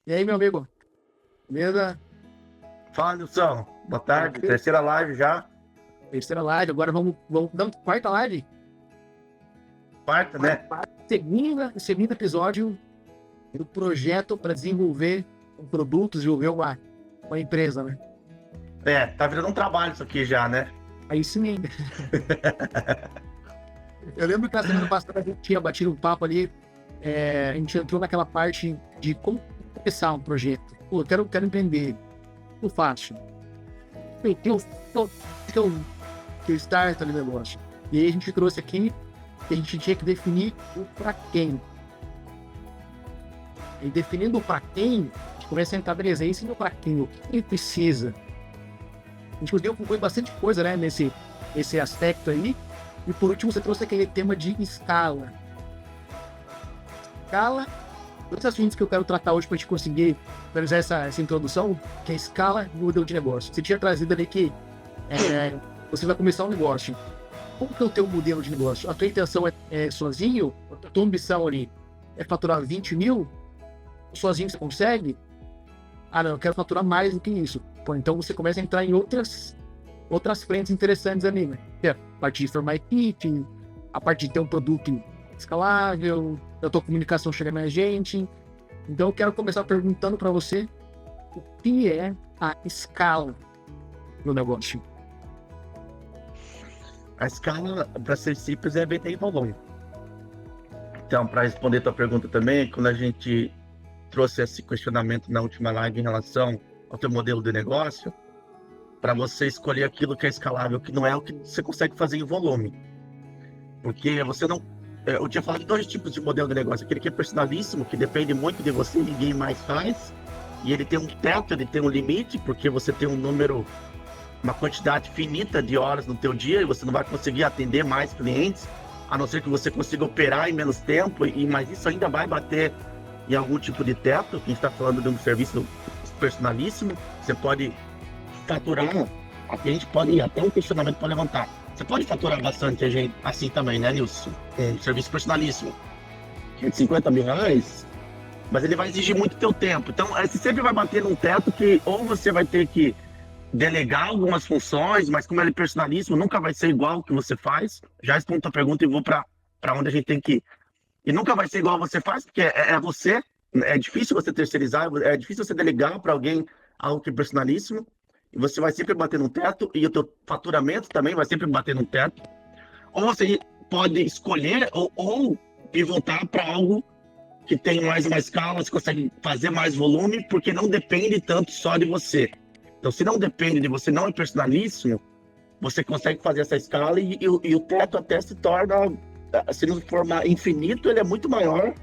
E aí, meu amigo? Beleza? Fala, Nilson. Boa tarde. Tranquilo? Terceira live já. Terceira live, agora vamos dar quarta live? Quarta, né? Segundo episódio do projeto para desenvolver um produto, desenvolver uma empresa, né? É, tá virando um trabalho isso aqui já, né? Aí sim, eu lembro que na semana passada a gente tinha batido um papo ali, a gente entrou naquela parte de como começar um projeto. Pô, eu quero empreender. O fácil. Tem o start ali no negócio. E aí a gente trouxe aqui que a gente tinha que definir o para quem. E definindo o para quem, a gente começa a entrar na essência do para quem, o que ele precisa. A gente concluiu bastante coisa, né, nesse aspecto aí. E por último, você trouxe aquele tema de escala. Escala, dois assuntos que eu quero tratar hoje para a gente conseguir realizar essa introdução, que é a escala e o modelo de negócio. Você tinha trazido ali que você vai começar um negócio. Como que é o teu modelo de negócio? A tua intenção é sozinho? A tua ambição ali é faturar 20 mil? Sozinho você consegue? Ah, não, eu quero faturar mais do que isso. Pô, então você começa a entrar em outras frentes interessantes ali, né? A parte de formar equipe, a parte de ter um produto escalável, da tua comunicação chegar mais gente. Então eu quero começar perguntando para você o que é a escala no negócio. A escala, para ser simples, é vender em volume. Então, para responder tua pergunta também, quando a gente trouxe esse questionamento na última live em relação ao teu modelo de negócio, para você escolher aquilo que é escalável, que não é o que você consegue fazer em volume. Porque você não. Eu tinha falado de dois tipos de modelo de negócio. Aquele que é personalíssimo, que depende muito de você, ninguém mais faz. E ele tem um teto, ele tem um limite, porque você tem um número, uma quantidade finita de horas no teu dia e você não vai conseguir atender mais clientes, a não ser que você consiga operar em menos tempo, mas isso ainda vai bater em algum tipo de teto. A gente está falando de um serviço personalíssimo, você pode faturar, aqui a gente pode ir até um questionamento para levantar. Você pode faturar bastante gente assim também, né, Nilson? Um serviço personalíssimo, R$ 50 mil, mas ele vai exigir muito teu tempo. Então, você sempre vai bater num teto que ou você vai ter que delegar algumas funções, mas como ele é personalíssimo, nunca vai ser igual o que você faz. Já respondo a pergunta e vou para onde a gente tem que ir. E nunca vai ser igual você faz, porque é você. É difícil você terceirizar, é difícil você delegar para alguém algo que é personalíssimo. E você vai sempre bater no teto, e o teu faturamento também vai sempre bater no teto. Ou você pode escolher ou pivotar para algo que tem mais uma escala, você consegue fazer mais volume, porque não depende tanto só de você. Então, se não depende de você, não é personalíssimo, você consegue fazer essa escala e o teto até se torna, se não for infinito, ele é muito maior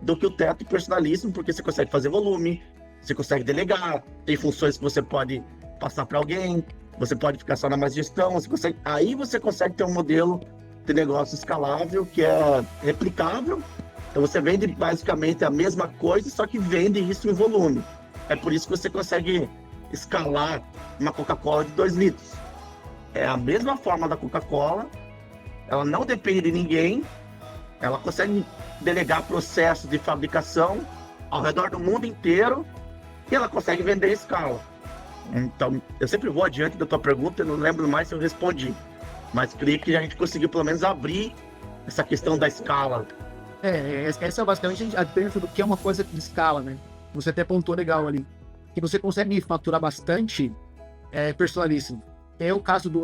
do que o teto personalíssimo, porque você consegue fazer volume, você consegue delegar, tem funções que você pode passar para alguém, você pode ficar só na mais gestão, aí você consegue ter um modelo de negócio escalável que é replicável. Então você vende basicamente a mesma coisa, só que vende isso em volume. É por isso que você consegue escalar uma Coca-Cola de 2 litros. É a mesma forma da Coca-Cola, ela não depende de ninguém, ela consegue delegar processos de fabricação ao redor do mundo inteiro e ela consegue vender em escala. Então, eu sempre vou adiante da tua pergunta, eu não lembro mais se eu respondi, mas creio que a gente conseguiu pelo menos abrir essa questão da escala. Essa é basicamente a diferença do que é uma coisa de escala, né? Você até pontuou legal ali. Que você consegue faturar bastante personalíssimo. É o caso do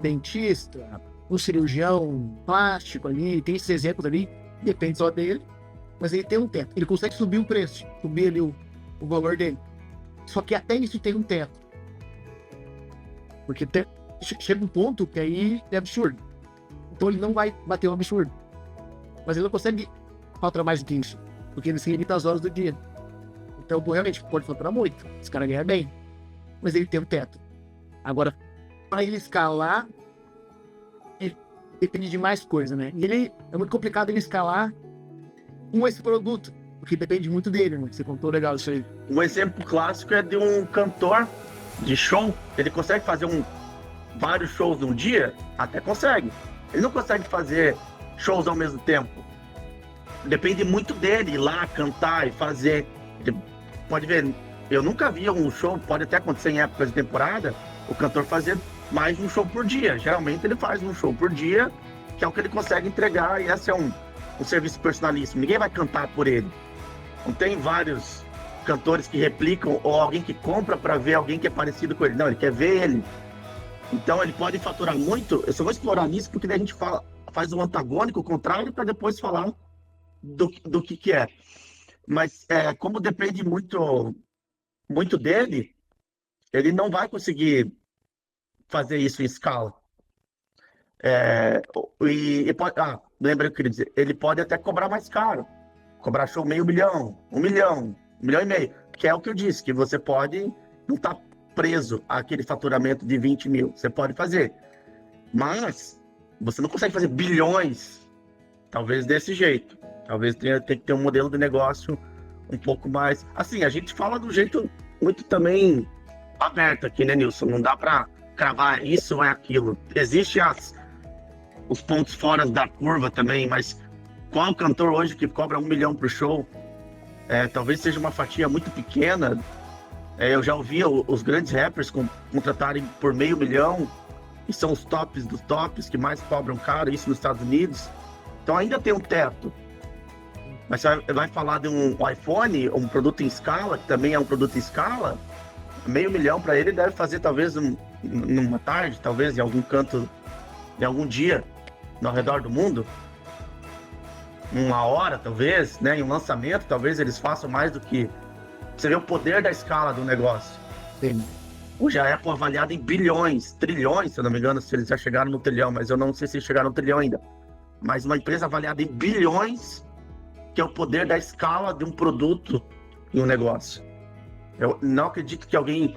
dentista, o cirurgião plástico ali, tem esses exemplos ali, depende só dele, mas ele tem um teto. Ele consegue subir o preço, subir ali o valor dele. Só que até isso tem um teto. Porque chega um ponto que aí é absurdo. Então ele não vai bater o absurdo. Mas ele não consegue faturar mais do que isso, porque ele se limita às horas do dia. Então, realmente, pode faturar muito, esse cara ganha bem, mas ele tem um teto. Agora, para ele escalar, ele depende de mais coisa, né? E ele é muito complicado ele escalar com esse produto, porque depende muito dele, né? Você contou legal isso aí. Um exemplo clássico é de um cantor de show. Ele consegue fazer vários shows num dia? Até consegue. Ele não consegue fazer shows ao mesmo tempo. Depende muito dele ir lá cantar e fazer. Ele pode ver, eu nunca vi um show, pode até acontecer em épocas de temporada, o cantor fazer mais de um show por dia. Geralmente ele faz um show por dia, que é o que ele consegue entregar, e esse é um serviço personalíssimo. Ninguém vai cantar por ele. Não tem vários cantores que replicam ou alguém que compra para ver alguém que é parecido com ele. Não, ele quer ver ele. Então ele pode faturar muito. Eu só vou explorar nisso porque daí a gente faz um antagônico, o contrário, para depois falar do que é. Mas como depende muito dele, ele não vai conseguir fazer isso em escala. Lembra que eu queria dizer, ele pode até cobrar mais caro, cobrar show $500 mil, $1 milhão, $1,5 milhão, que é o que eu disse, que você pode não estar preso àquele faturamento de 20 mil, você pode fazer, mas você não consegue fazer bilhões, talvez desse jeito, talvez tenha que ter um modelo de negócio um pouco mais, assim, a gente fala do jeito muito também aberto aqui, né, Nilson? Não dá para cravar isso ou é aquilo, existe os pontos fora da curva também, mas qual cantor hoje que cobra $1 milhão por show? Talvez seja uma fatia muito pequena. Eu já ouvi os grandes rappers contratarem por $500 mil, e são os tops dos tops que mais cobram caro, isso nos Estados Unidos. Então ainda tem um teto. Mas você vai falar de um iPhone, um produto em escala, que também é um produto em escala, $500 mil para ele deve fazer talvez numa tarde, talvez em algum canto, em algum dia, ao redor do mundo, 1 hora, talvez, né? Em um lançamento, talvez eles façam mais do que... Você vê o poder da escala do negócio. Sim. Hoje a Apple é avaliada em bilhões, trilhões, se eu não me engano, se eles já chegaram no trilhão, mas eu não sei se eles chegaram no trilhão ainda. Mas uma empresa avaliada em bilhões, que é o poder da escala de um produto e um negócio. Eu não acredito que alguém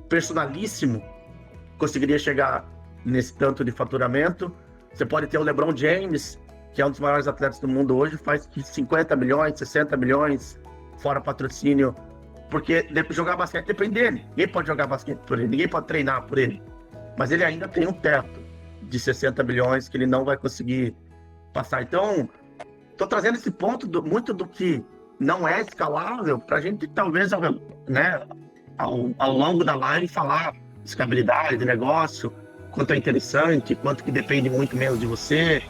personalíssimo conseguiria chegar nesse tanto de faturamento. Você pode ter o LeBron James, que é um dos maiores atletas do mundo hoje, faz 50 milhões, 60 milhões, fora patrocínio, porque jogar basquete depende dele. Ninguém pode jogar basquete por ele, ninguém pode treinar por ele. Mas ele ainda tem um teto de 60 milhões que ele não vai conseguir passar. Então, estou trazendo esse ponto muito do que não é escalável, para a gente talvez, né, ao longo da live falar escalabilidade de negócio, quanto é interessante, quanto que depende muito menos de você,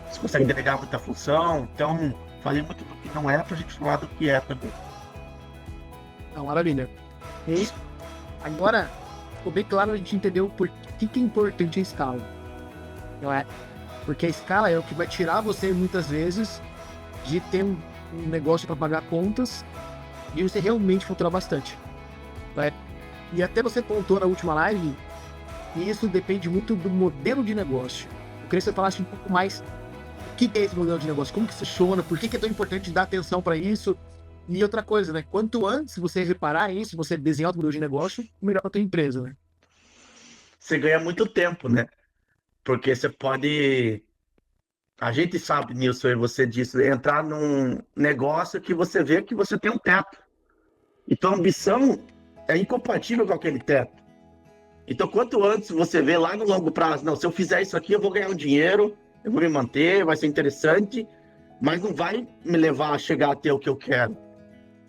você consegue delegar muita função. Então, falei muito do que não é pra gente falar do que é também. Não, maravilha. E agora, ficou bem claro, a gente entendeu por que é importante a escala. Não é? Porque a escala é o que vai tirar você, muitas vezes, de ter um negócio para pagar contas e você realmente faturar bastante. Não é? E até você pontuou na última live, e isso depende muito do modelo de negócio. Eu queria que você falasse um pouco mais o que é esse modelo de negócio, como que funciona, por que é tão importante dar atenção para isso. E outra coisa, né? Quanto antes você reparar isso, você desenhar o modelo de negócio, melhor para a tua empresa, né? Você ganha muito tempo, né? Porque você pode... A gente sabe, Nilson, e você disse, entrar num negócio que você vê que você tem um teto. Então a ambição é incompatível com aquele teto. Então, quanto antes você vê lá no longo prazo, não, se eu fizer isso aqui, eu vou ganhar um dinheiro, eu vou me manter, vai ser interessante, mas não vai me levar a chegar a ter o que eu quero.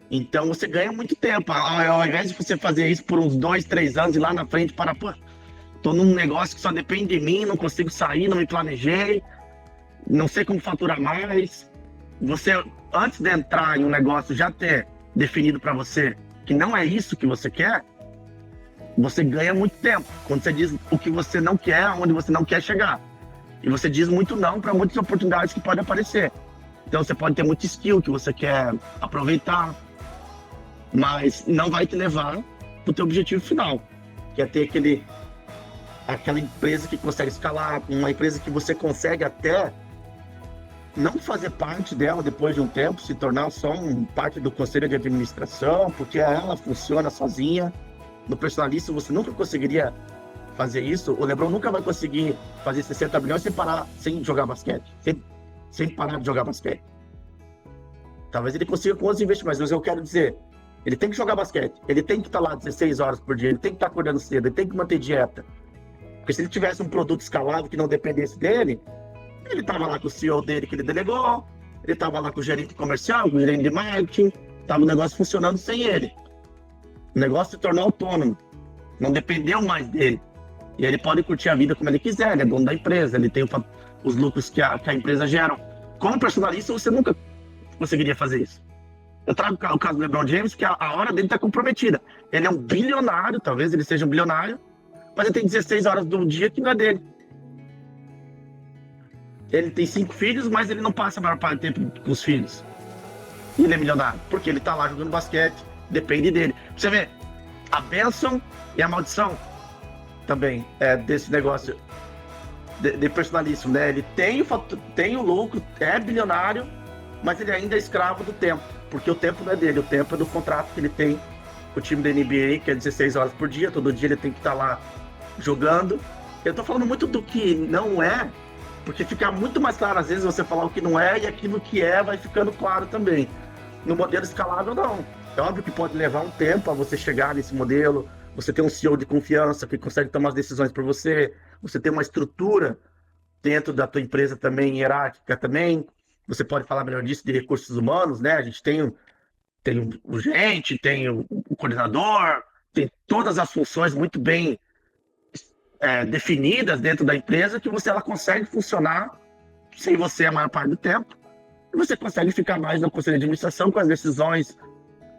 Então, você ganha muito tempo. Ao invés de você fazer isso por uns 2, 3 anos e lá na frente, tô num negócio que só depende de mim, não consigo sair, não me planejei, não sei como faturar mais. Você, antes de entrar em um negócio, já ter definido para você que não é isso que você quer, você ganha muito tempo. Quando você diz o que você não quer, onde você não quer chegar. E você diz muito não para muitas oportunidades que podem aparecer. Então você pode ter muito skill que você quer aproveitar, mas não vai te levar para o teu objetivo final, que é ter aquela empresa que consegue escalar, uma empresa que você consegue até não fazer parte dela depois de um tempo, se tornar só parte do conselho de administração, porque ela funciona sozinha. No personalíssimo você nunca conseguiria fazer isso. O LeBron nunca vai conseguir fazer 60 milhões sem jogar basquete, sem parar de jogar basquete. Talvez ele consiga com outros investimentos, mas eu quero dizer, ele tem que jogar basquete, ele tem que estar lá 16 horas por dia, ele tem que estar acordando cedo, ele tem que manter dieta. Porque se ele tivesse um produto escalável que não dependesse dele, ele estava lá com o CEO dele que ele delegou, ele estava lá com o gerente comercial, com o gerente de marketing, Tava o negócio funcionando sem ele. O negócio se tornou autônomo. Não dependeu mais dele. E ele pode curtir a vida como ele quiser, ele é dono da empresa, ele tem os lucros que a empresa gera. Como personalista, você nunca conseguiria fazer isso. Eu trago o caso do LeBron James, que a hora dele está comprometida. Ele é um bilionário, talvez ele seja um bilionário, mas ele tem 16 horas do dia que não é dele. Ele tem 5 filhos, mas ele não passa a maior parte do tempo com os filhos. E ele é milionário, porque ele está lá jogando basquete, depende dele. Você vê, a bênção e a maldição também desse negócio de personalíssimo, né? Ele tem o lucro, é bilionário, mas ele ainda é escravo do tempo, porque o tempo não é dele, o tempo é do contrato que ele tem com o time da NBA, que é 16 horas por dia, todo dia ele tem que estar lá jogando. Eu tô falando muito do que não é, porque fica muito mais claro, às vezes, você falar o que não é, e aquilo que é vai ficando claro também. No modelo escalável, não. É óbvio que pode levar um tempo a você chegar nesse modelo, você ter um CEO de confiança que consegue tomar as decisões por você, você ter uma estrutura dentro da tua empresa também, hierárquica também. Você pode falar melhor disso de recursos humanos, né? A gente tem o gerente, tem o coordenador, tem todas as funções muito bem definidas dentro da empresa que ela consegue funcionar sem você a maior parte do tempo. E você consegue ficar mais no conselho de administração com as decisões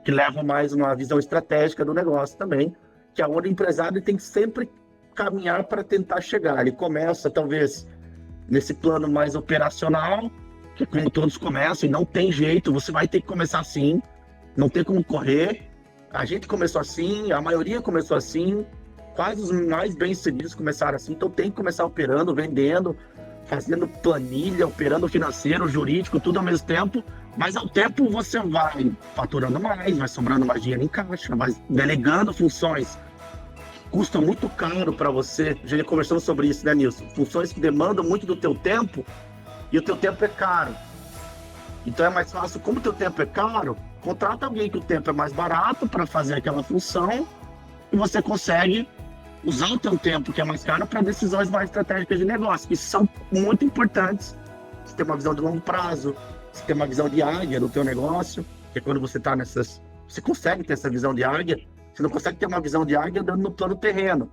que levam mais uma visão estratégica do negócio também, que é onde o empresário tem que sempre caminhar para tentar chegar. Ele começa, talvez, nesse plano mais operacional, que como todos começam, e não tem jeito, você vai ter que começar assim, não tem como correr. A gente começou assim, a maioria começou assim, quase os mais bem-sucedidos começaram assim, então tem que começar operando, vendendo, fazendo planilha, operando financeiro, jurídico, tudo ao mesmo tempo, mas ao tempo você vai faturando mais, vai sobrando mais dinheiro em caixa, vai delegando funções que custam muito caro para você. Já conversamos sobre isso, né, Nilson? Funções que demandam muito do teu tempo, e o teu tempo é caro. Então é mais fácil, como o teu tempo é caro, contrata alguém que o tempo é mais barato para fazer aquela função, e você consegue usar o teu tempo, que é mais caro, para decisões mais estratégicas de negócio, que são muito importantes. Você tem uma visão de longo prazo, você tem uma visão de águia do teu negócio, que é quando você está nessas... Você consegue ter essa visão de águia, você não consegue ter uma visão de águia andando no plano terreno,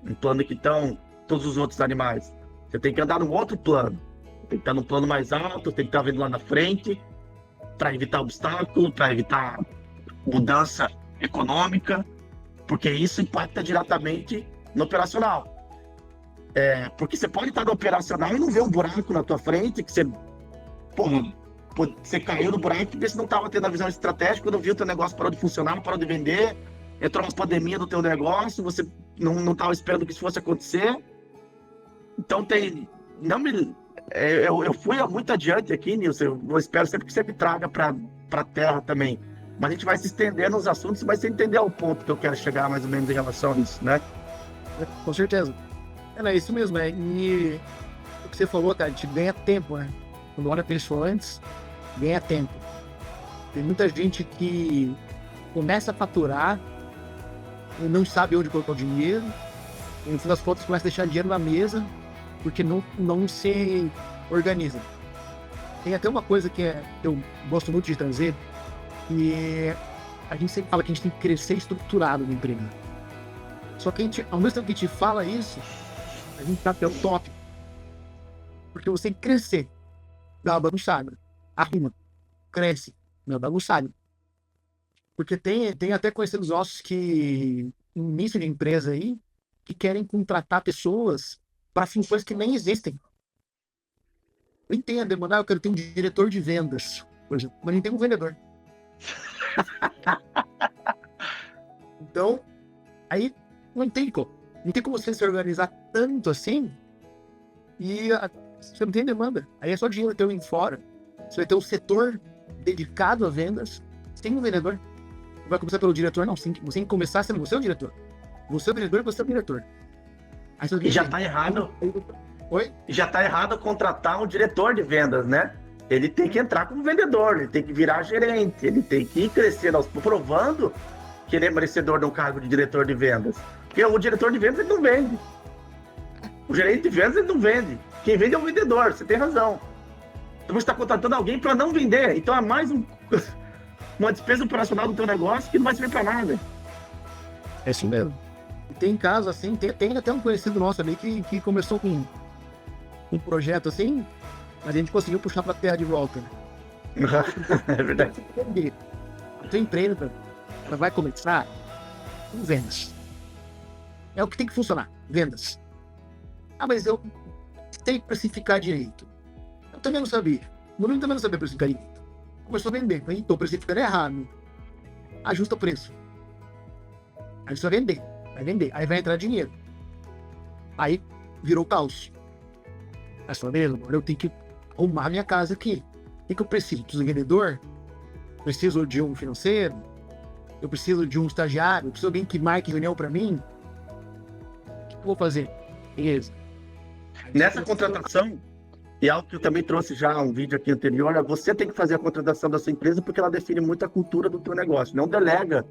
no plano que estão todos os outros animais. Você tem que andar num outro plano, tem que estar num plano mais alto, tem que estar vendo lá na frente, para evitar obstáculo, para evitar mudança econômica, porque isso impacta diretamente no operacional. Porque você pode estar no operacional e não ver um buraco na tua frente, que você, você caiu no buraco porque você não estava tendo a visão estratégica, não viu o teu negócio parou de funcionar, parou de vender, entrou uma pandemia do teu negócio, você não estava esperando que isso fosse acontecer. Então eu fui muito adiante aqui, Nilson, eu espero sempre que você me traga para a terra também. Mas a gente vai se estender nos assuntos, mas você entender o ponto que eu quero chegar mais ou menos em relação a isso, né? Com certeza. É isso mesmo, E o que você falou, cara, a gente ganha tempo, né? Quando olha para isso antes, ganha tempo. Tem muita gente que começa a faturar e não sabe onde colocar o dinheiro, e no fim das contas começa a deixar dinheiro na mesa porque não se organiza. Tem até uma coisa que eu gosto muito de trazer, e a gente sempre fala que a gente tem que crescer estruturado no emprego. Só que ao mesmo tempo que a gente fala isso, a gente tá pelo top. Porque você tem que crescer. Dá uma bagunçada. Arruma. Cresce. Não, bagunçada. Porque tem até conhecidos nossos que, no início de empresa aí, que querem contratar pessoas para funções que nem existem. Eu entendo, eu quero ter um diretor de vendas, por exemplo, mas não tem um vendedor. Então, aí não tem como você se organizar tanto assim e você não tem demanda. Aí é só dinheiro teu indo fora. Você vai ter um setor dedicado a vendas sem um vendedor. Vai começar pelo diretor? Não, você tem que começar sendo você o diretor. Você é o vendedor, você é o diretor. Aí e já tá errado. Oi? Já tá errado contratar um diretor de vendas, né? Ele tem que entrar como vendedor, ele tem que virar gerente, ele tem que ir crescendo, provando que ele é merecedor de um cargo de diretor de vendas. Porque o diretor de vendas ele não vende. O gerente de vendas ele não vende. Quem vende é o vendedor, você tem razão. Então você está contratando alguém para não vender. Então é mais uma despesa operacional do teu negócio que não vai servir para nada. É assim mesmo. E tem casos assim, tem até um conhecido nosso ali que começou com um projeto assim, mas a gente conseguiu puxar pra terra de volta, né? É verdade. A tua empresa, ela vai começar com vendas. É o que tem que funcionar, vendas. Ah, mas eu tenho que precificar direito. Eu também não sabia. O Bruno também não sabia precificar direito. Começou a vender. Então, precificando errado. Ajusta o preço. Aí você vai vender. Vai vender. Aí vai entrar dinheiro. Aí virou caos. Aí você fala, beleza, agora eu tenho que arrumar minha casa aqui. O que eu preciso? Preciso de um vendedor? Preciso de um financeiro? Eu preciso de um estagiário? Eu preciso de alguém que marque reunião para mim? O que eu vou fazer? Beleza. Nessa contratação, e algo que eu também trouxe já um vídeo aqui anterior, você tem que fazer a contratação da sua empresa porque ela define muito a cultura do teu negócio. Não delega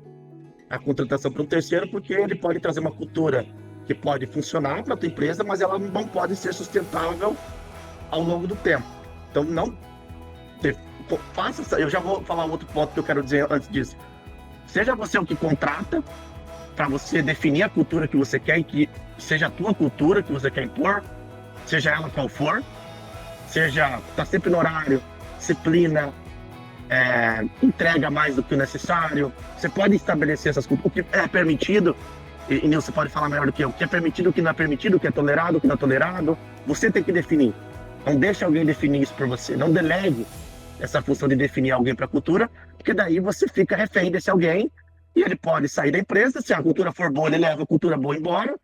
a contratação para um terceiro, porque ele pode trazer uma cultura que pode funcionar para a tua empresa, mas ela não pode ser sustentável ao longo do tempo. Então, não faça. Eu já vou falar outro ponto que eu quero dizer antes disso. Seja você o que contrata, para você definir a cultura que você quer e que seja a tua cultura que você quer impor, seja ela qual for, seja tá sempre no horário, disciplina, entrega mais do que o necessário. Você pode estabelecer essas culturas, o que é permitido, e Nilson pode falar melhor do que eu, o que é permitido, o que não é permitido, o que é tolerado, o que não é tolerado. Você tem que definir. Não deixe alguém definir isso por você. Não delegue essa função de definir alguém para a cultura, porque daí você fica refém desse alguém e ele pode sair da empresa. Se a cultura for boa, ele leva a cultura boa embora.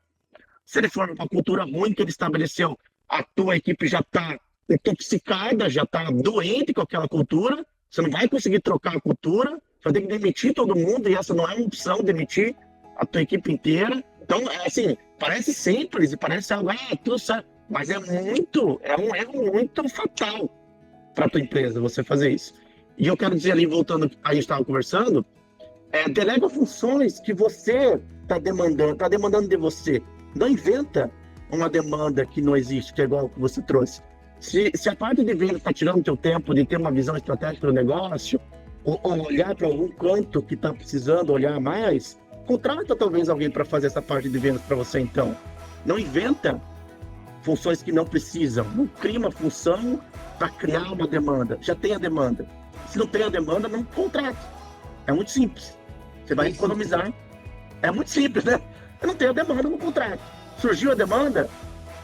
Se ele for uma cultura ruim que ele estabeleceu, a tua equipe já está intoxicada, já está doente com aquela cultura. Você não vai conseguir trocar a cultura, você vai ter que demitir todo mundo, e essa não é uma opção, demitir a tua equipe inteira. Então, assim, parece simples e parece algo, tudo certo, mas é um erro muito fatal para a tua empresa você fazer isso. E eu quero dizer ali, voltando, a gente estava conversando, delega funções que você está demandando de você. Não inventa uma demanda que não existe, que é igual que você trouxe. Se a parte de venda está tirando o teu tempo de ter uma visão estratégica do negócio, ou olhar para algum canto que está precisando olhar mais, contrata talvez alguém para fazer essa parte de vendas para você então. Não inventa funções que não precisam. Não cria uma função para criar uma demanda. Já tem a demanda. Se não tem a demanda, não contrata. É muito simples. Você vai economizar. É muito simples, né? Eu não tenho a demanda, não contrato. Surgiu a demanda,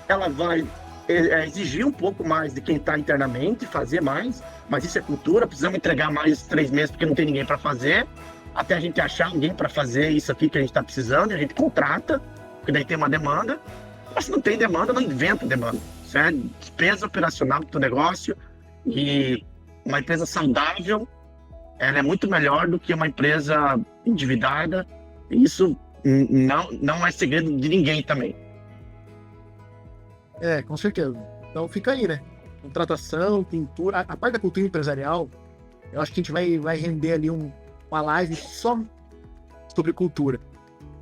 ela vai exigir um pouco mais de quem está internamente, fazer mais, mas isso é cultura. Precisamos entregar mais 3 meses porque não tem ninguém para fazer, até a gente achar alguém para fazer isso aqui que a gente está precisando, e a gente contrata, porque daí tem uma demanda. Mas se não tem demanda, não inventa demanda. Isso é despesa operacional do teu negócio, e uma empresa saudável, ela é muito melhor do que uma empresa endividada. Isso não é segredo de ninguém também. Com certeza. Então fica aí, né? Contratação, pintura. A parte da cultura empresarial, eu acho que a gente vai render ali uma live só sobre cultura.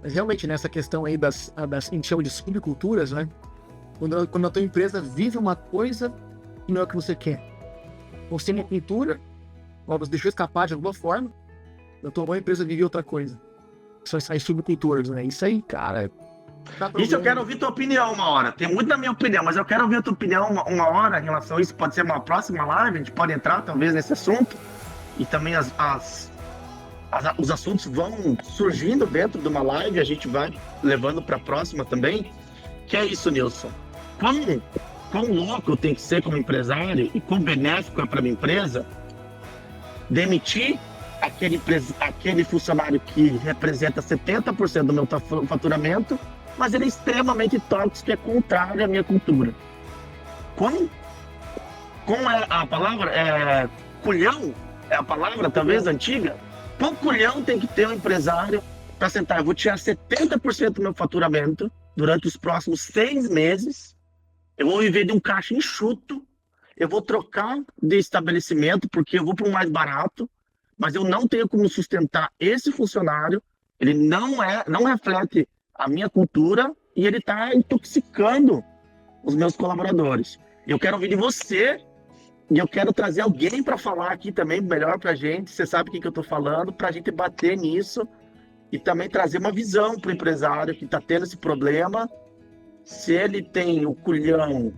Mas realmente, nessa questão aí das a gente chama de subculturas, né? Quando a tua empresa vive uma coisa que não é o que você quer. Você tem uma cultura, você deixou escapar de alguma forma, a tua empresa vive outra coisa. São as subculturas, né? Isso aí, cara. Isso eu quero ouvir tua opinião uma hora. Tem muito da minha opinião, mas eu quero ouvir a tua opinião uma hora em relação a isso. Pode ser uma próxima live, a gente pode entrar talvez nesse assunto. E também os assuntos vão surgindo dentro de uma live, a gente vai levando para a próxima também. Que é isso, Nilson. Quão louco eu tenho que ser como empresário e quão benéfico é para minha empresa demitir aquele funcionário que representa 70% do meu faturamento, mas ele é extremamente tóxico, é contrário à minha cultura. Como é a palavra? Culhão? É a palavra, talvez, antiga? Quão culhão tem que ter um empresário para sentar? Eu vou tirar 70% do meu faturamento durante os próximos 6 meses, eu vou viver de um caixa enxuto, eu vou trocar de estabelecimento porque eu vou para um mais barato, mas eu não tenho como sustentar esse funcionário, ele não reflete a minha cultura e ele está intoxicando os meus colaboradores. Eu quero ouvir de você E eu quero trazer alguém para falar aqui também, melhor pra gente, você sabe quem que eu tô falando, pra gente bater nisso e também trazer uma visão pro empresário que tá tendo esse problema, se ele tem o culhão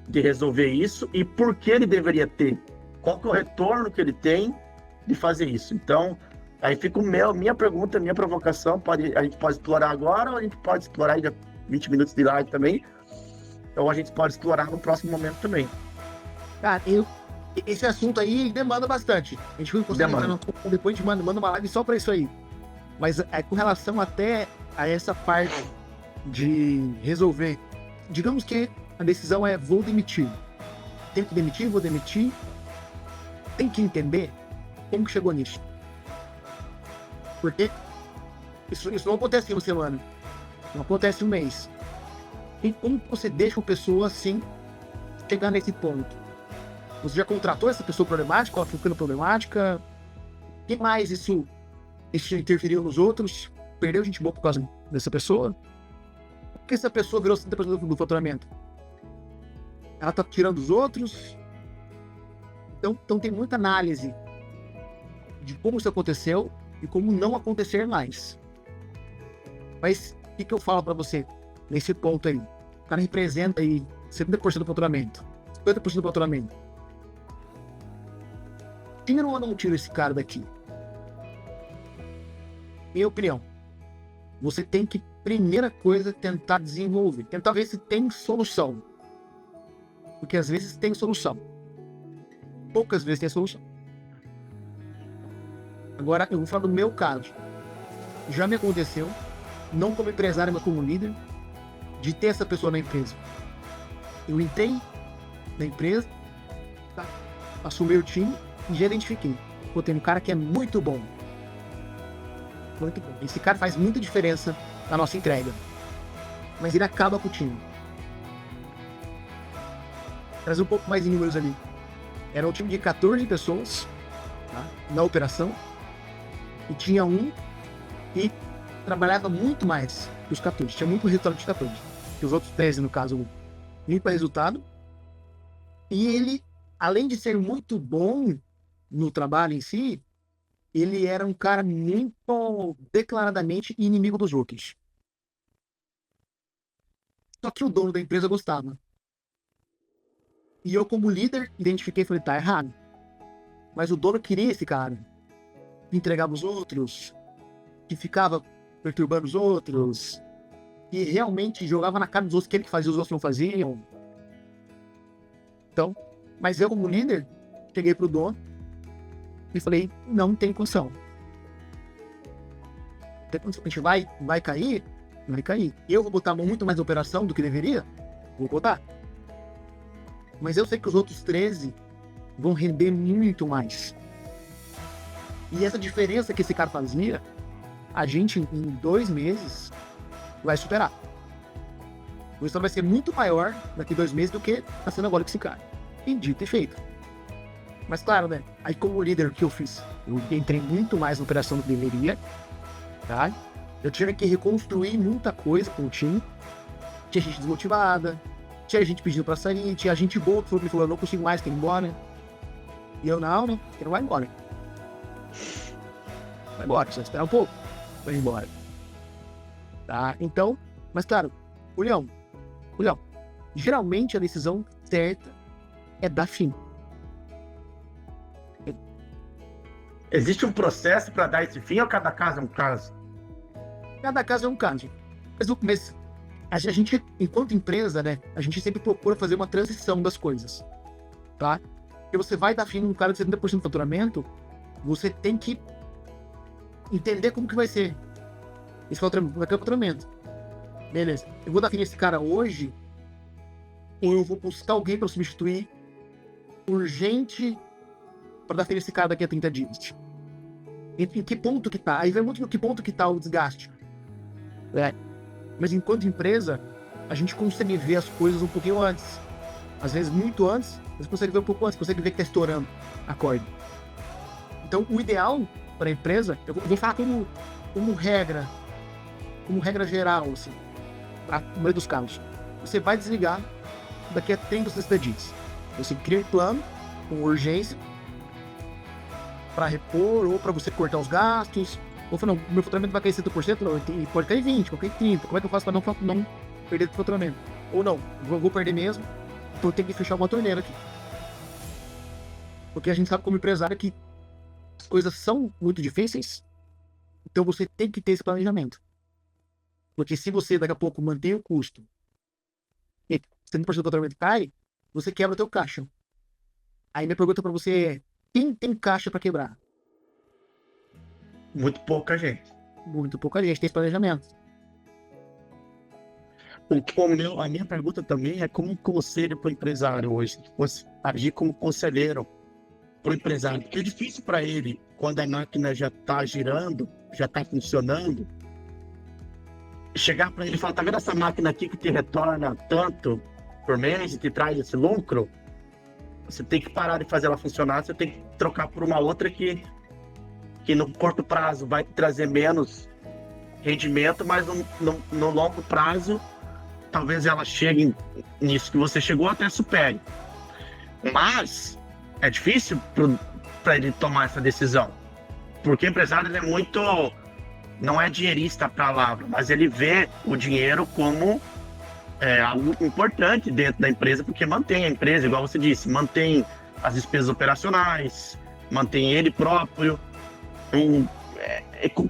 de resolver isso e por que ele deveria ter, qual que é o retorno que ele tem de fazer isso. Então, aí fica minha pergunta, minha provocação, a gente pode explorar agora ou a gente pode explorar ainda 20 minutos de live também, ou a gente pode explorar no próximo momento também. Cara, esse assunto aí demanda bastante. A gente vai conseguir depois a gente manda uma live só pra isso aí. Mas com relação até a essa parte de resolver, digamos que a decisão é vou demitir. Tenho que demitir, vou demitir. Tem que entender como que chegou nisso. Porque isso não acontece em uma semana. Não acontece em um mês. E como você deixa uma pessoa assim chegar nesse ponto? Você já contratou essa pessoa problemática? Ela ficando problemática? O que mais isso interferiu nos outros? Perdeu gente boa por causa dessa pessoa? Por que essa pessoa virou 70% do faturamento? Ela tá tirando os outros? Então tem muita análise de como isso aconteceu e como não acontecer mais. Mas o que eu falo para você nesse ponto aí? O cara representa aí 70% do faturamento, 50% do faturamento. Tira ou não tira esse cara daqui? Minha opinião. Você tem que, primeira coisa, tentar desenvolver. Tentar ver se tem solução. Porque às vezes tem solução. Poucas vezes tem solução. Agora, eu vou falar do meu caso. Já me aconteceu, não como empresário, mas como líder, de ter essa pessoa na empresa. Eu entrei na empresa, tá? Assumi o time e já identifiquei. Pô, tem um cara que é muito bom. Muito bom. Esse cara faz muita diferença na nossa entrega. Mas ele acaba com o time. Traz um pouco mais em números ali. Era um time de 14 pessoas, tá? Na operação. E tinha um que trabalhava muito mais que os 14. Tinha muito resultado de 14. Que os outros 13, no caso, limpa resultado. E ele, além de ser muito bom no trabalho em si, ele era um cara muito declaradamente inimigo dos rookies. Só que o dono da empresa gostava. E eu, como líder, identifiquei e falei, tá errado. Mas o dono queria esse cara. Que entregava os outros, que ficava perturbando os outros, que realmente jogava na cara dos outros que ele fazia, os outros não faziam. Então, mas eu, como líder, cheguei pro dono e falei, não tem condição. A gente vai cair? Vai cair. Eu vou botar muito mais na operação do que deveria? Vou botar. Mas eu sei que os outros 13 vão render muito mais. E essa diferença que esse cara fazia, a gente em 2 meses vai superar. O resultado vai ser muito maior daqui 2 meses do que está sendo agora com esse cara. E dito e feito. Mas claro, né? Aí como líder, o que eu fiz? Eu entrei muito mais na operação do que deveria, tá? Eu tive que reconstruir muita coisa com o time. Tinha gente desmotivada, tinha gente pedindo pra sair, tinha gente boa que falou, eu não consigo mais, quero ir embora. E eu, não, que não vai embora. Vai embora, só esperar um pouco, vai embora. Tá? Então, mas claro, Julião, geralmente a decisão certa é dar fim. Existe um processo para dar esse fim ou cada caso é um caso? Cada caso é um caso. Mas a gente, enquanto empresa, né, a gente sempre procura fazer uma transição das coisas. Tá? Porque você vai dar fim num cara de 70% do faturamento, você tem que entender como que vai ser esse faturamento. Beleza. Eu vou dar fim nesse cara hoje, ou eu vou buscar alguém para substituir urgente para dar fim nesse cara daqui a 30 dias. Em que ponto que tá? Aí vai muito no que ponto que tá o desgaste. Mas enquanto empresa, a gente consegue ver as coisas um pouquinho antes. Às vezes muito antes, mas consegue ver um pouco antes, consegue ver que tá estourando a corda. Então o ideal para a empresa, eu vou falar como regra geral, assim, no meio dos casos. Você vai desligar daqui a 30 ou 60 dias. Você cria um plano com urgência para repor ou para você cortar os gastos. Ou falar, não, meu faturamento vai cair 100%, não, pode cair 20%, pode cair 30%. Como é que eu faço para não perder o faturamento? Ou não, vou perder mesmo, então eu tenho que fechar uma torneira aqui. Porque a gente sabe como empresário que as coisas são muito difíceis, então você tem que ter esse planejamento. Porque se você daqui a pouco mantém o custo e 100% do faturamento cai, você quebra o teu caixa. Aí minha pergunta para você é, quem tem caixa para quebrar? Muito pouca gente. Muito pouca gente tem esse planejamento. A minha pergunta também é como conselho para o empresário hoje, agir como conselheiro para o empresário, porque é difícil para ele, quando a máquina já está girando, já está funcionando, chegar para ele e falar, tá vendo essa máquina aqui que te retorna tanto por mês e te traz esse lucro? Você tem que parar de fazer ela funcionar, você tem que trocar por uma outra que no curto prazo vai te trazer menos rendimento, mas no longo prazo talvez ela chegue nisso que você chegou, até supere. Mas é difícil para ele tomar essa decisão, porque o empresário ele é muito, não é dinheirista a palavra, mas ele vê o dinheiro como algo importante dentro da empresa, porque mantém a empresa, igual você disse, mantém as despesas operacionais, mantém ele próprio.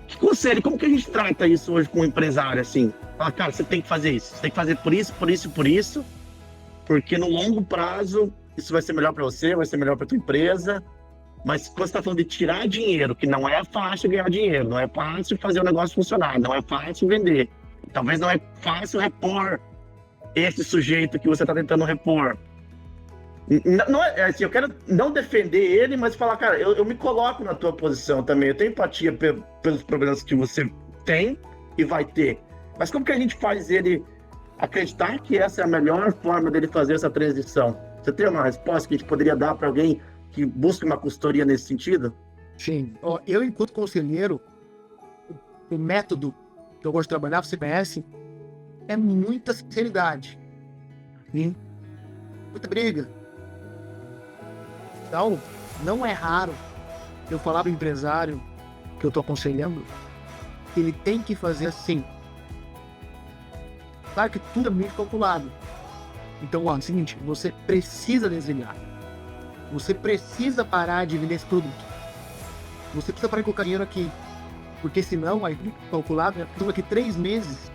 Que conselho, como que a gente trata isso hoje com o empresário, assim? Fala, cara, você tem que fazer isso, você tem que fazer por isso, por isso, por isso, porque no longo prazo isso vai ser melhor para você, vai ser melhor para tua empresa. Mas quando você está falando de tirar dinheiro, que não é fácil ganhar dinheiro, não é fácil fazer o negócio funcionar, não é fácil vender, talvez não é fácil repor esse sujeito que você está tentando repor. Não é assim, eu quero não defender ele, mas falar, cara, eu me coloco na tua posição também, eu tenho empatia pelos problemas que você tem e vai ter. Mas como que a gente faz ele acreditar que essa é a melhor forma dele fazer essa transição? Você tem uma resposta que a gente poderia dar para alguém que busca uma consultoria nesse sentido? Sim. Eu, enquanto conselheiro, o método que eu gosto de trabalhar, você conhece, é muita sinceridade. Sim. Muita briga. Então, não é raro eu falar para o empresário que eu estou aconselhando que ele tem que fazer assim. Claro que tudo é muito calculado. Então, é o seguinte, você precisa desligar. Você precisa parar de vender esse produto. Você precisa parar de colocar dinheiro aqui. Porque senão, aí calculado, daqui 3 meses,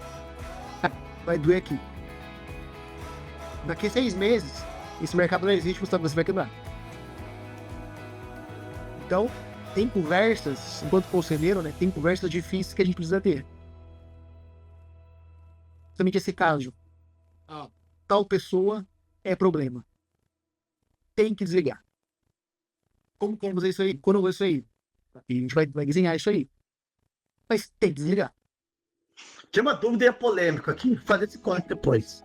vai doer aqui. Daqui 6 meses, esse mercado não existe, você vai quebrar. Então, tem conversas, enquanto conselheiro, né, tem conversas difíceis que a gente precisa ter. Justamente esse caso. Tal pessoa é problema. Tem que desligar. Como que eu vou fazer isso aí? Quando eu vou isso aí? E a gente vai desenhar isso aí. Mas tem que desligar. Tem uma dúvida e é polêmico aqui, fazer esse corte depois.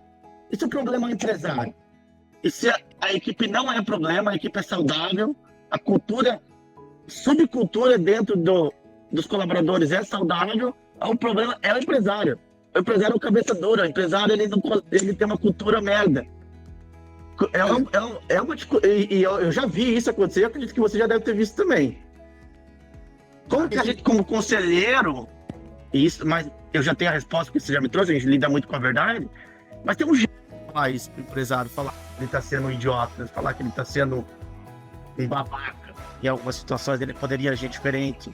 Esse é um problema empresário. E se a equipe não é problema, a equipe é saudável, a cultura, subcultura dentro dos colaboradores é saudável, o problema é o empresário. O empresário é o cabeça dura, o empresário ele tem uma cultura merda. Eu já vi isso acontecer, eu acredito que você já deve ter visto também. Como que a gente, como conselheiro, isso, mas eu já tenho a resposta que você já me trouxe, a gente lida muito com a verdade, mas tem um jeito de falar isso pro empresário, falar que ele está sendo um idiota, falar que ele está sendo um babaca. Em algumas situações ele poderia agir diferente,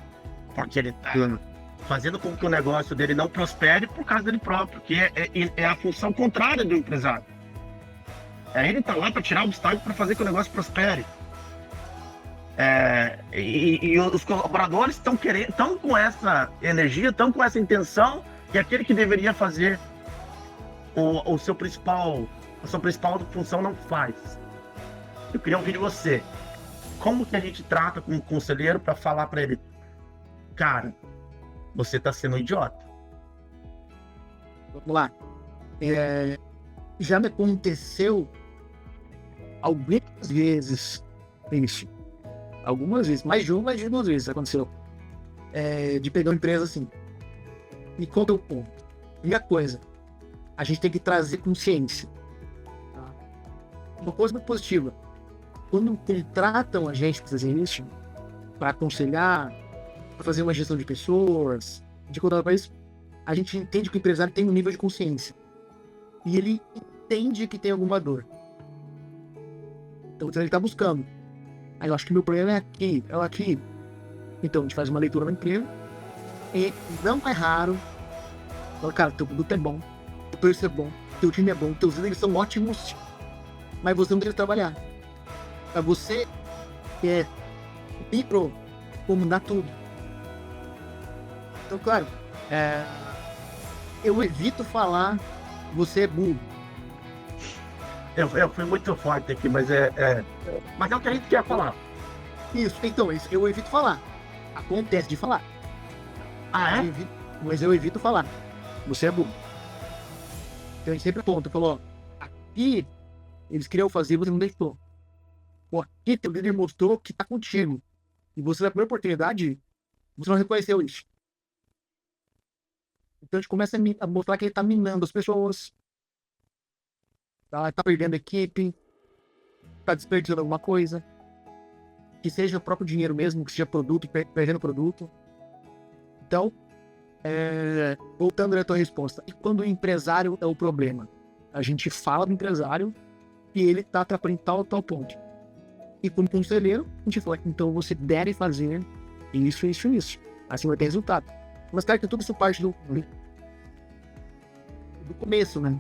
porque ele está fazendo com que o negócio dele não prospere por causa dele próprio, que é a função contrária do empresário. Ele está lá para tirar o obstáculo para fazer que o negócio prospere. E os colaboradores estão com essa energia, estão com essa intenção, e aquele que deveria fazer a sua principal função não faz. Eu queria ouvir de você. Como que a gente trata como conselheiro para falar para ele, cara, você está sendo um idiota? Vamos lá. Já me aconteceu algumas vezes isso. Algumas vezes, mais de duas vezes aconteceu. De pegar uma empresa assim. E qual é o ponto? Primeira coisa, a gente tem que trazer consciência. Tá? Uma coisa muito positiva. quando contratam a gente para fazer isso, para aconselhar, para fazer uma gestão de pessoas, de contratar para isso, a gente entende que o empresário tem um nível de consciência. E ele entende que tem alguma dor. Então ele está buscando. Aí eu acho que meu problema é aqui, é aqui. Então a gente faz uma leitura no emprego e não é raro. Fala, cara, teu produto é bom, teu preço é bom, teu time é bom, teus líderes são ótimos, mas você não deve trabalhar. Pra você quer micro comandar tudo. Então, claro, eu evito falar você é burro. Eu fui muito forte aqui, mas mas é o que a gente quer falar. Isso, então, isso eu evito falar. Acontece de falar. Ah, é? Mas eu evito falar. Você é burro. Então a gente sempre aponta, falou, ó, aqui eles queriam fazer, você não deixou. Pô, aqui teu líder mostrou que tá contigo. E você, na primeira oportunidade, você não reconheceu isso. Então a gente começa a mostrar que ele tá minando as pessoas. Tá perdendo a equipe. Tá desperdiçando alguma coisa. Que seja o próprio dinheiro mesmo, que seja produto, perdendo produto. Então, voltando à tua resposta. E quando o empresário é o problema? A gente fala do empresário e ele tá atrapalhando tal ponto. E como conselheiro, a gente fala, então você deve fazer isso, isso e isso. Assim vai ter resultado. Mas claro que tudo isso parte do começo, né?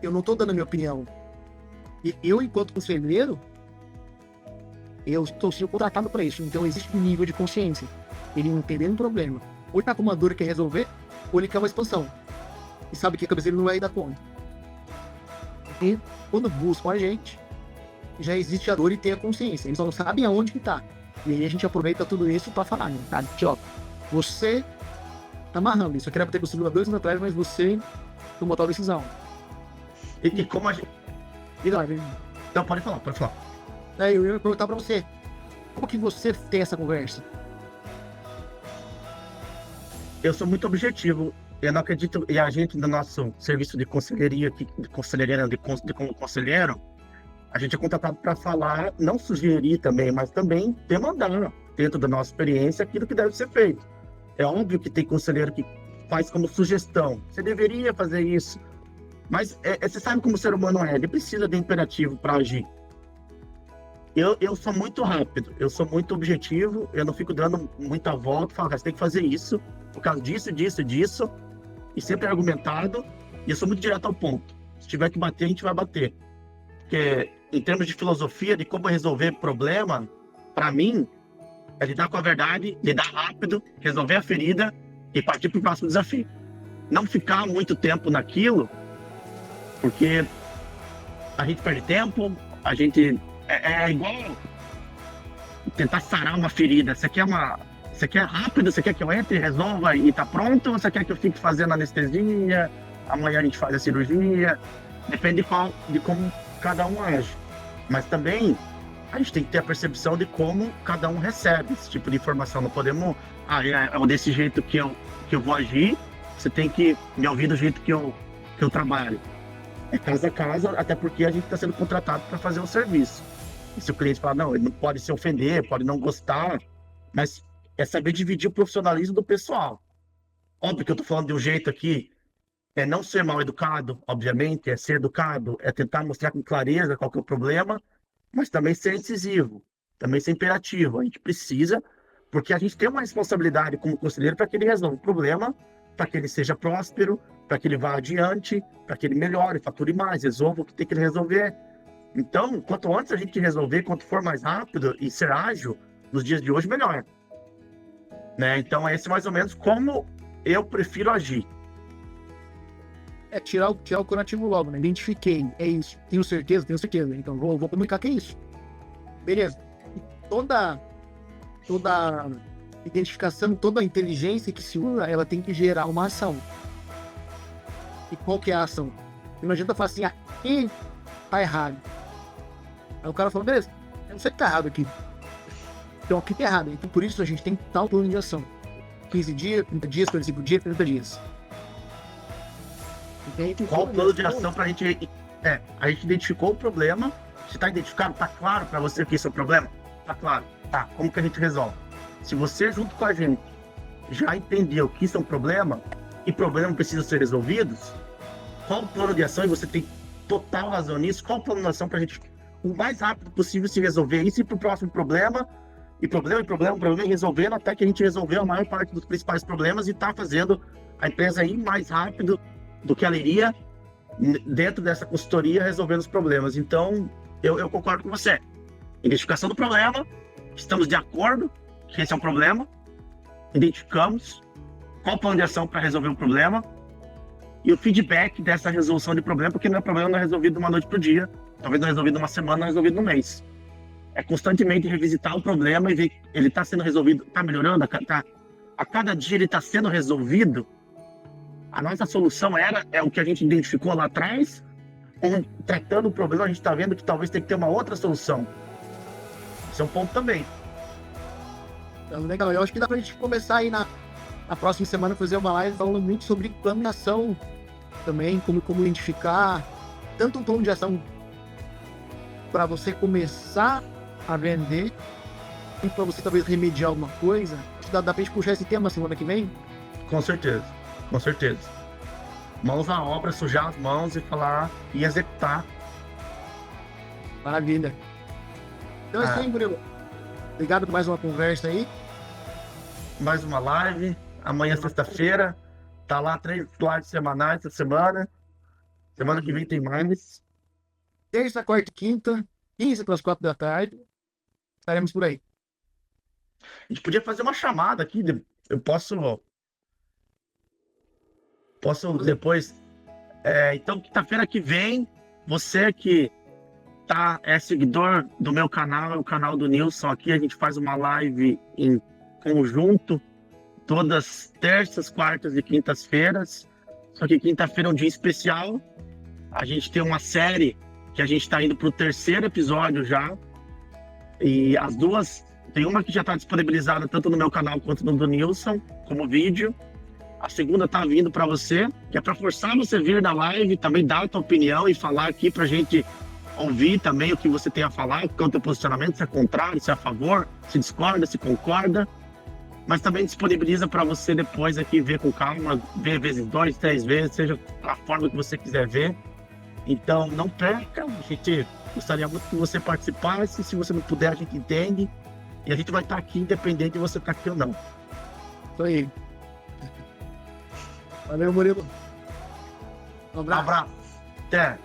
Eu não tô dando a minha opinião. E eu, enquanto conselheiro, eu estou sendo contratado para isso. Então existe um nível de consciência. Ele entendendo o problema. Ou ele tá com uma dor e quer resolver, ou ele quer uma expansão. E sabe que a cabeça dele não vai dar conta. E quando buscam a gente, já existe a dor e tem a consciência. Eles só não sabem aonde que tá. E aí a gente aproveita tudo isso para falar, né? Tá? Aqui, ó, você tá amarrando isso. Eu queria ter conseguido há 2 anos atrás, mas você tomou tal decisão. E como a gente... Então, pode falar. Aí eu ia perguntar pra você, como que você tem essa conversa? Eu sou muito objetivo. Eu não acredito... E a gente, no nosso serviço de conselheiro, como conselheiro, a gente é contratado para falar, não sugerir também, mas também demandar, dentro da nossa experiência, aquilo que deve ser feito. É óbvio que tem conselheiro que faz como sugestão. Você deveria fazer isso. Mas você sabe como o ser humano é. Ele precisa de imperativo para agir. Eu sou muito rápido. Eu sou muito objetivo. Eu não fico dando muita volta. Falo, você tem que fazer isso. Por causa disso, disso, disso. E sempre argumentado. E eu sou muito direto ao ponto. Se tiver que bater, a gente vai bater. Porque em termos de filosofia, de como resolver problema, para mim, é lidar com a verdade, lidar rápido, resolver a ferida e partir para o próximo desafio. Não ficar muito tempo naquilo, porque a gente perde tempo, a gente... É igual tentar sarar uma ferida. Você quer rápido, você quer que eu entre, resolva e tá pronto, ou você quer que eu fique fazendo anestesia, amanhã a gente faz a cirurgia, depende de como cada um age. Mas também a gente tem que ter a percepção de como cada um recebe esse tipo de informação. Não podemos, é desse jeito que eu vou agir, você tem que me ouvir do jeito que eu trabalho. É casa a casa, até porque a gente está sendo contratado para fazer um serviço. E se o cliente falar, não, ele não pode se ofender, pode não gostar, mas é saber dividir o profissionalismo do pessoal. Óbvio que eu estou falando de um jeito aqui, é não ser mal educado, obviamente, é ser educado, é tentar mostrar com clareza qual que é o problema, mas também ser incisivo, também ser imperativo. A gente precisa, porque a gente tem uma responsabilidade como conselheiro para que ele resolva o problema, para que ele seja próspero, para que ele vá adiante, para que ele melhore, fature mais, resolva o que tem que resolver. Então, quanto antes a gente resolver, quanto for mais rápido e ser ágil, nos dias de hoje, melhor. Né? Então, esse é mais ou menos como eu prefiro agir. Tirar o curativo logo, né? Identifiquei, é isso. Tenho certeza. Então, vou comunicar que é isso. Beleza. E toda identificação, toda inteligência que se usa, ela tem que gerar uma ação. E qual que é a ação? Não adianta falar assim, aqui tá errado. Aí o cara fala, beleza, eu não sei que tá errado aqui. Então aqui tá errado. Então por isso a gente tem tal plano de ação. 15 dias, 30 dias, 45 dias, 30 dias. Qual o plano de ação pra gente... A gente identificou o problema, Você tá identificado? Tá claro para você que esse é o problema? Tá claro. Tá, como que a gente resolve? Se você, junto com a gente, já entendeu que isso é um problema e problemas precisam ser resolvidos, qual o plano de ação? E você tem total razão nisso. Qual o plano de ação para a gente, o mais rápido possível, se resolver isso e para o próximo problema? E problema, e resolvendo até que a gente resolveu a maior parte dos principais problemas e tá fazendo a empresa ir mais rápido do que ela iria dentro dessa consultoria resolvendo os problemas. Então, eu concordo com você. Identificação do problema, estamos de acordo que esse é um problema, identificamos qual o plano de ação para resolver o problema e o feedback dessa resolução de problema, porque o problema não é resolvido de uma noite para o dia, talvez não é resolvido numa semana, não é resolvido num mês. É constantemente revisitar o problema e ver que ele está sendo resolvido, está melhorando, a cada dia ele está sendo resolvido. A nossa solução é o que a gente identificou lá atrás, tratando o problema, a gente está vendo que talvez tenha que ter uma outra solução. Esse é um ponto também. Então, legal. Eu acho que dá pra gente começar aí na próxima semana fazer uma live falando muito sobre plano de ação também, como identificar tanto um plano de ação para você começar a vender e para você talvez remediar alguma coisa. Dá pra gente puxar esse tema semana que vem? Com certeza. Mãos à obra, sujar as mãos e falar e executar. Maravilha. Então é isso aí, Murilo. Obrigado por mais uma conversa aí. Mais uma live. Amanhã, sexta-feira. Tá lá 3 lives semanais essa semana. Semana que vem tem mais. Terça, quarta e quinta, 15 para as 4 da tarde. Estaremos por aí. A gente podia fazer uma chamada aqui. Eu posso depois. Então, quinta-feira que vem, você que é seguidor do meu canal, é o canal do Nilson aqui, a gente faz uma live em conjunto, todas terças, quartas e quintas-feiras. Só que quinta-feira é um dia especial. A gente tem uma série que a gente está indo para o 3º episódio já. E as duas, tem uma que já está disponibilizada tanto no meu canal quanto no do Nilson, como vídeo. A segunda tá vindo para você, que é para forçar você vir na live, também dar a tua opinião e falar aqui pra gente ouvir também o que você tem a falar, qual é o teu posicionamento, se é contrário, se é a favor, se discorda, se concorda. Mas também disponibiliza para você depois aqui ver com calma, ver vezes 2, 3 vezes, seja a forma que você quiser ver. Então não perca, a gente gostaria muito que você participasse, se você não puder a gente entende. E a gente vai estar aqui independente de você estar aqui ou não. Isso aí. Valeu, Murilo. Um abraço. Até.